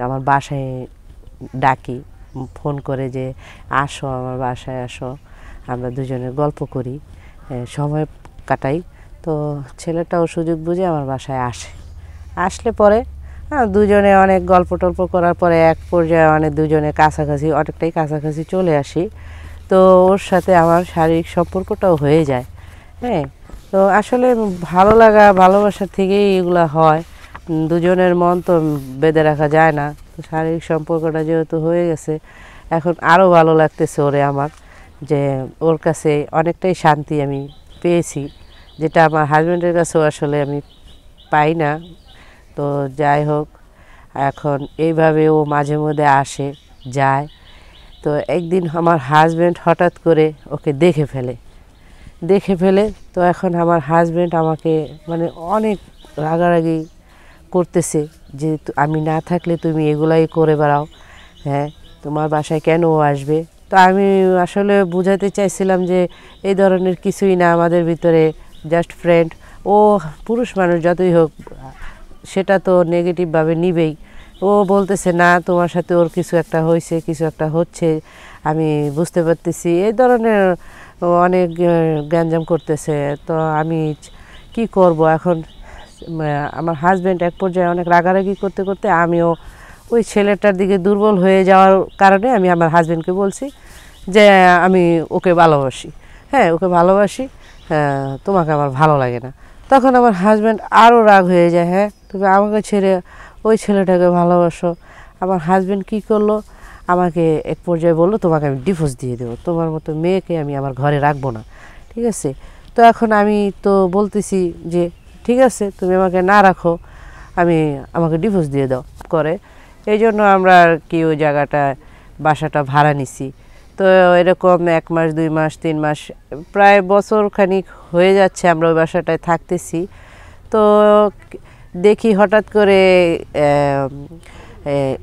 আমার বাসায় ডাকি, ফোন করে যে আসো আমার বাসায় আসো, আমরা দুজনে গল্প করি, সময় কাটাই। তো ছেলেটাও সুযোগ বুঝে আমার বাসায় আসে। আসলে পরে দুজনে অনেক গল্প টল্প করার পরে এক পর্যায়ে দুজনে কাছাকাছি, অনেকটাই কাছাকাছি চলে আসি। তো ওর সাথে আমার শারীরিক সম্পর্কটাও হয়ে যায়। হ্যাঁ, তো আসলে ভালো লাগা ভালোবাসা থেকেই এগুলো হয়। দুজনের মন তো বেঁধে রাখা যায় না। তো শারীরিক সম্পর্কটা যেহেতু হয়ে গেছে, এখন আরও ভালো লাগতেছে ওরে আমার, যে ওর কাছে অনেকটাই শান্তি আমি পেয়েছি, যেটা আমার হাজব্যান্ডের কাছেও আসলে আমি পাই না। তো যাই হোক, এখন এইভাবে ও মাঝে মধ্যে আসে যায়। তো একদিন আমার হাজব্যান্ড হঠাৎ করে ওকে দেখে ফেলে। তো এখন আমার হাজব্যান্ড আমাকে মানে অনেক রাগারাগি করতেছে যে আমি না থাকলে তুমি এগুলাই করে বেড়াও, হ্যাঁ তোমার বাসায় কেন ও আসবে। তো আমি আসলে বোঝাতে চাইছিলাম যে এই ধরনের কিছুই না, আমাদের ভিতরে জাস্ট ফ্রেন্ড। ও পুরুষ মানুষ যতই হোক সেটা তো নেগেটিভভাবে নিবেই। ও বলতেছে না তোমার সাথে ওর কিছু একটা হয়েছে, কিছু একটা হচ্ছে, আমি বুঝতে পারতেছি, এই ধরনের অনেক গ্যাঞ্জাম করতেছে। তো আমি কি করব এখন। আমার হাজব্যান্ড এক পর্যায়ে অনেক রাগারাগি করতে করতে আমিও ওই ছেলেটার দিকে দুর্বল হয়ে যাওয়ার কারণে আমি আমার হাজব্যান্ডকে বলছি যে আমি ওকে ভালোবাসি, হ্যাঁ ওকে ভালোবাসি, তোমাকে আমার ভালো লাগে না। তখন আমার হাজব্যান্ড আরও রাগ হয়ে যায়, হ্যাঁ তুমি আমাকে ছেড়ে ওই ছেলেটাকে ভালোবাসো। আমার হাজব্যান্ড কী করলো, আমাকে এক পর্যায়ে বললো তোমাকে আমি ডিভোর্স দিয়ে দেবো, তোমার মতো মেয়েকে আমি আমার ঘরে রাখবো না, ঠিক আছে। তো এখন আমি তো বলতেছি যে ঠিক আছে তুমি আমাকে না রাখো, আমাকে ডিভোর্স দিয়ে দাও করে। এই জন্য আমরা আর কি ওই বাসাটা ভাড়া নিছি। তো এরকম 1 মাস 2 মাস 3 মাস প্রায় বছর খানিক হয়ে যাচ্ছে আমরা ওই বাসাটায় থাকতেছি। তো দেখি হঠাৎ করে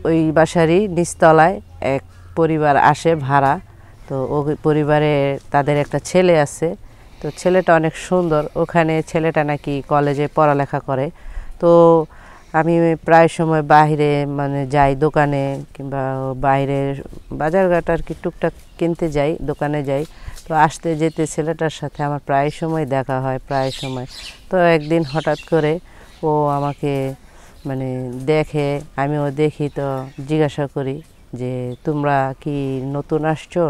ওই বাসারই নিচতলায় এক পরিবার আসে ভাড়া। তো ওই পরিবারে তাদের একটা ছেলে আছে। তো ছেলেটা অনেক সুন্দর, ওখানে ছেলেটা নাকি কলেজে পড়ালেখা করে। তো আমি প্রায় সময় বাইরে মানে যাই দোকানে, কিংবা বাইরে বাজারঘাট আর কি টুকটাক কিনতে যাই, দোকানে যাই। তো আসতে যেতে ছেলেটার সাথে আমার প্রায় সময় দেখা হয়, প্রায় সময়। তো একদিন হঠাৎ করে ও আমাকে মানে দেখে, আমিও দেখি। তো জিজ্ঞাসা করি যে তোমরা কি নতুন আসছো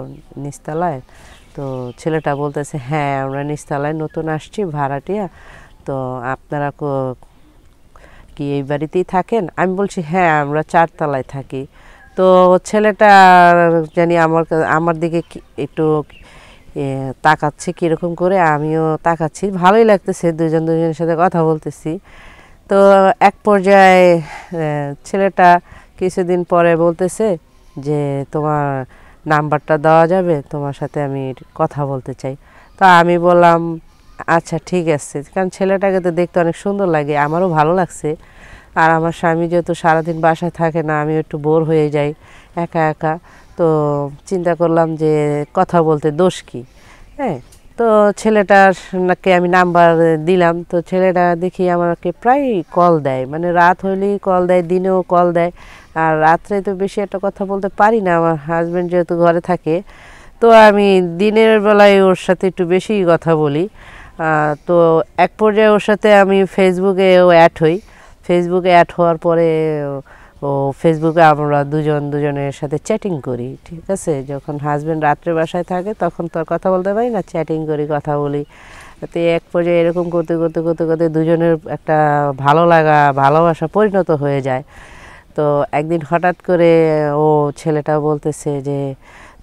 নিচতলায়? তো ছেলেটা বলতেছে হ্যাঁ আমরা নিচতলায় নতুন আসছি ভাড়াটিয়া। তো আপনারা কি এই বাড়িতেই থাকেন? আমি বলছি হ্যাঁ আমরা 4 তলায় থাকি। তো ছেলেটা জানি আমার দিকে একটু তাকাচ্ছে কীরকম করে, আমিও তাকাচ্ছি, ভালোই লাগতেছে, দুজনের সাথে কথা বলতেছি। তো এক পর্যায়ে ছেলেটা কিছুদিন পরে বলতেছে যে তোমার নাম্বারটা দেওয়া যাবে, তোমার সাথে আমি কথা বলতে চাই। তো আমি বললাম আচ্ছা ঠিক আছে, কারণ ছেলেটাকে তো দেখতে অনেক সুন্দর লাগে, আমারও ভালো লাগছে। আর আমার স্বামী যেহেতু সারাদিন বাসায় থাকে না, আমি একটু বোর হয়ে যাই একা একা। তো চিন্তা করলাম যে কথা বলতে দোষ কী, হ্যাঁ। তো ছেলেটাকে আমি নাম্বার দিলাম। তো ছেলেটা দেখি আমাকে প্রায় কল দেয়, মানে রাত হইলেই কল দেয়, দিনেও কল দেয়। আর রাত্রে তো বেশি একটা কথা বলতে পারি না, আমার হাজব্যান্ড যেহেতু ঘরে থাকে। তো আমি দিনের বেলায় ওর সাথে একটু বেশিই কথা বলি। তো এক পর্যায়ে ওর সাথে আমি ফেসবুকেও অ্যাড হই। ফেসবুকে অ্যাড হওয়ার পরে ফেসবুকে আমরা দুজনের সাথে চ্যাটিং করি, ঠিক আছে। যখন হাজব্যান্ড রাত্রে বাসায় থাকে তখন তো আর কথা বলতে পারি না, চ্যাটিং করি, কথা বলি। তো এক পর্যায়ে এরকম করতে করতে করতে করতে দুজনের একটা ভালো লাগা ভালোবাসা পরিণত হয়ে যায়। তো একদিন হঠাৎ করে ছেলেটা বলতেছে যে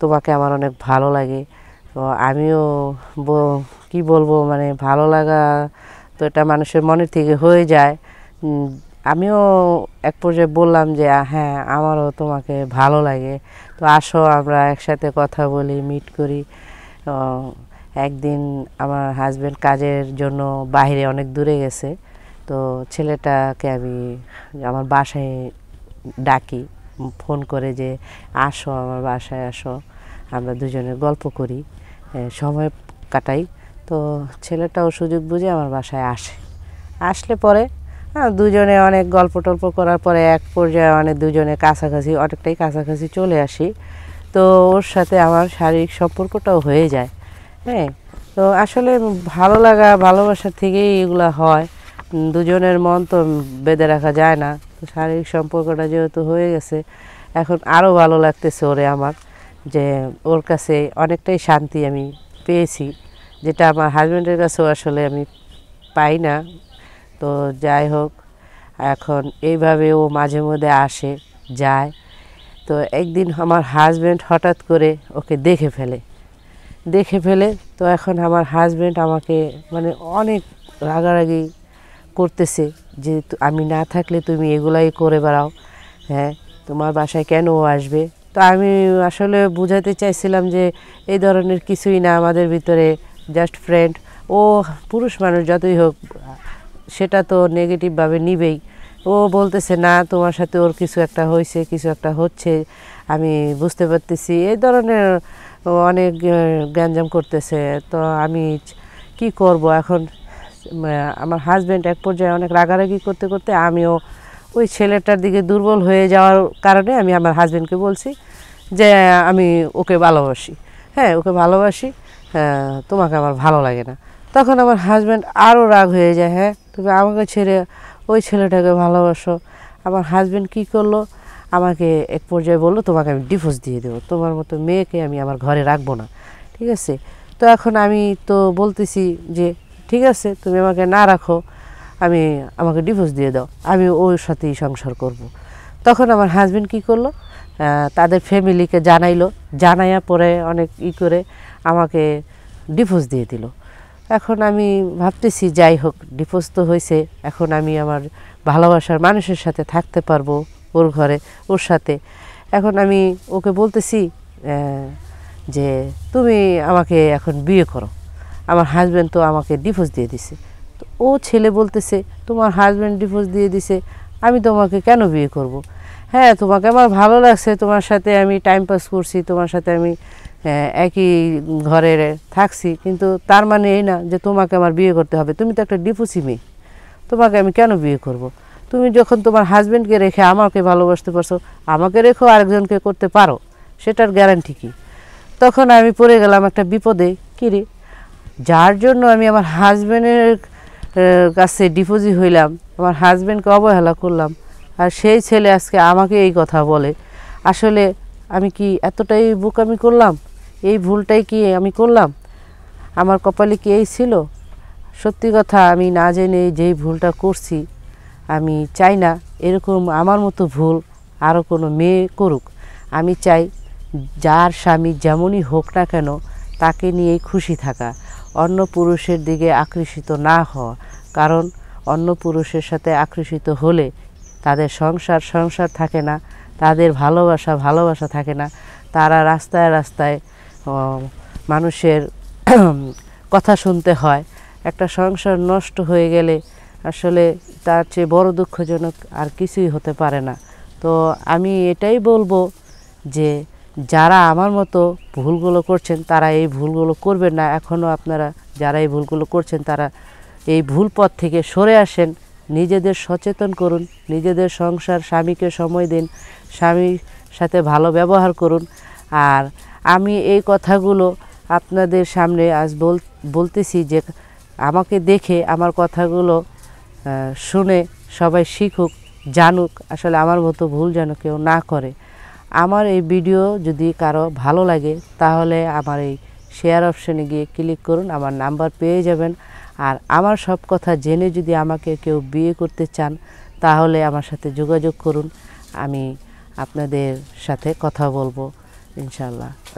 তোমাকে আমার অনেক ভালো লাগে। তো আমিও কি বলবো, মানে ভালো লাগা তো এটা মানুষের মনের থেকে হয়ে যায়। আমিও এক পর্যায়ে বললাম যে হ্যাঁ আমারও তোমাকে ভালো লাগে, তো আসো আমরা একসাথে কথা বলি, মিট করি। একদিন আমার হাজব্যান্ড কাজের জন্য বাইরে অনেক দূরে গেছে। তো ছেলেটাকে আমি আমার বাসায় ডাকি, ফোন করে যে আসো আমার বাসায় আসো, আমরা দুজনে গল্প করি, সময় কাটাই। তো ছেলেটাও সুযোগ বুঝে আমার বাসায় আসে। আসলে পরে হ্যাঁ, দুজনে অনেক গল্প টল্প করার পরে এক পর্যায়ে দুজনে কাছাকাছি অনেকটাই কাছাকাছি চলে আসি। তো ওর সাথে আমার শারীরিক সম্পর্কটাও হয়ে যায়। হ্যাঁ, তো আসলে ভালো লাগা ভালোবাসা থেকেই এগুলা হয়। দুজনের মন তো বেঁধে রাখা যায় না। তো শারীরিক সম্পর্কটা যেহেতু হয়ে গেছে, এখন আরও ভালো লাগতেছে ওরে আমার, যে ওর কাছে অনেকটাই শান্তি আমি পেয়েছি, যেটা আমার হাজব্যান্ডের কাছেও আসলে আমি পাই না। তো যাই হোক, এখন এইভাবে ও মাঝে মধ্যে আসে যায়। তো একদিন আমার হাজব্যান্ড হঠাৎ করে ওকে দেখে ফেলে। তো এখন আমার হাজব্যান্ড আমাকে মানে অনেক রাগারাগি করতেছে, যে আমি না থাকলে তুমি এগুলাই করে বেড়াও, হ্যাঁ তোমার বাসায় কেন ও আসবে। তো আমি আসলে বোঝাতে চাইছিলাম যে এই ধরনের কিছুই না, আমাদের ভিতরে জাস্ট ফ্রেন্ড। ও পুরুষ মানুষ যতই হোক সেটা তো নেগেটিভভাবে নিবেই। ও বলতেছে না, তোমার সাথে ওর কিছু একটা হয়েছে, কিছু একটা হচ্ছে, আমি বুঝতে পারতেছি, এই ধরনের অনেক গ্যাঞ্জাম করতেছে। তো আমি কি করব এখন। আমার হাজব্যান্ড এক পর্যায়ে অনেক রাগারাগি করতে করতে আমিও ওই ছেলেটার দিকে দুর্বল হয়ে যাওয়ার কারণে আমি আমার হাজব্যান্ডকে বলছি যে আমি ওকে ভালোবাসি, হ্যাঁ ওকে ভালোবাসি, তোমাকে আমার ভালো লাগে না। তখন আমার হাজব্যান্ড আরও রাগ হয়ে যায়, হ্যাঁ তুমি আমাকে ছেড়ে ওই ছেলেটাকে ভালোবাসো। আমার হাজব্যান্ড কী করলো, আমাকে এক পর্যায়ে বললো তোমাকে আমি ডিভোর্স দিয়ে দেবো, তোমার মতো মেয়েকে আমি আমার ঘরে রাখবো না, ঠিক আছে। তো এখন আমি তো বলতেছি যে ঠিক আছে তুমি আমাকে না রাখো, আমাকে ডিভোর্স দিয়ে দাও, আমি ওর সাথেই সংসার করব। তখন আমার হাজব্যান্ড কী করলো, তাদের ফ্যামিলিকে জানাইয়া পরে অনেক করে আমাকে ডিভোর্স দিয়ে দিল। এখন আমি ভাবতেছি যাই হোক, ডিভোর্স তো হয়েছে, এখন আমি আমার ভালোবাসার মানুষের সাথে থাকতে পারবো ওর ঘরে, ওর সাথে। এখন আমি ওকে বলতেছি যে তুমি আমাকে এখন বিয়ে করো, আমার হাজব্যান্ড তো আমাকে ডিভোর্স দিয়ে দিছে। তো ও ছেলে বলতেছে তোমার হাজব্যান্ড ডিভোর্স দিয়ে দিছে, আমি তোমাকে কেন বিয়ে করব। হ্যাঁ তোমাকে আমার ভালো লাগছে, তোমার সাথে আমি টাইম পাস করছি, তোমার সাথে আমি একই ঘরে থাকছি, কিন্তু তার মানে এই না যে তোমাকে আমার বিয়ে করতে হবে। তুমি তো একটা ডিভোর্সি মেয়ে, তোমাকে আমি কেন বিয়ে করব। তুমি যখন তোমার হাজব্যান্ডকে রেখে আমাকে ভালোবাসতে পারছো, আমাকে রেখেও আরেকজনকে করতে পারো, সেটার গ্যারান্টি কী। তখন আমি পড়ে গেলাম একটা বিপদে, কী রে, যার জন্য আমি আমার হাজব্যান্ডের কাছে ডিভোর্সি হইলাম, আমার হাজব্যান্ডকে অবহেলা করলাম, আর সেই ছেলে আজকে আমাকে এই কথা বলে। আসলে আমি কি এতটাই বোকামি করলাম, এই ভুলটাই কি আমি করলাম, আমার কপালে কি এই ছিল। সত্যি কথা, আমি না জেনে যেই ভুলটা করছি, আমি চাই না এরকম আমার মতো ভুল আরও কোনো মেয়ে করুক। আমি চাই যার স্বামী যেমনই হোক না কেন তাকে নিয়েই খুশি থাকা, অন্য পুরুষের দিকে আকর্ষিত না হওয়া। কারণ অন্য পুরুষের সাথে আকর্ষিত হলে তাদের সংসার থাকে না, তাদের ভালোবাসা থাকে না। তারা রাস্তায় রাস্তায় মানুষের কথা শুনতে হয়। একটা সংসার নষ্ট হয়ে গেলে আসলে তার চেয়ে বড় দুঃখজনক আর কিছুই হতে পারে না। তো আমি এটাই বলবো যে যারা আমার মতো ভুলগুলো করছেন তারা এই ভুলগুলো করবেন না। এখনও আপনারা যারা এই ভুলগুলো করছেন তারা এই ভুল পথ থেকে সরে আসেন, নিজেদের সচেতন করুন, নিজেদের সংসার, স্বামীকে সময় দিন, স্বামীর সাথে ভালো ব্যবহার করুন। আর আমি এই কথাগুলো আপনাদের সামনে আজ বলতেছি যে আমাকে দেখে আমার কথাগুলো শুনে সবাই শিখুক, জানুক, আসলে আমার মতো ভুল যেন কেউ না করে। আমার এই ভিডিও যদি কারো ভালো লাগে তাহলে আমার এই শেয়ার অপশনে গিয়ে ক্লিক করুন, আমার নাম্বার পেয়ে যাবেন। আর আমার সব কথা জেনে যদি আমাকে কেউ বিয়ে করতে চান তাহলে আমার সাথে যোগাযোগ করুন, আমি আপনাদের সাথে কথা বলবো ইনশাল্লাহ।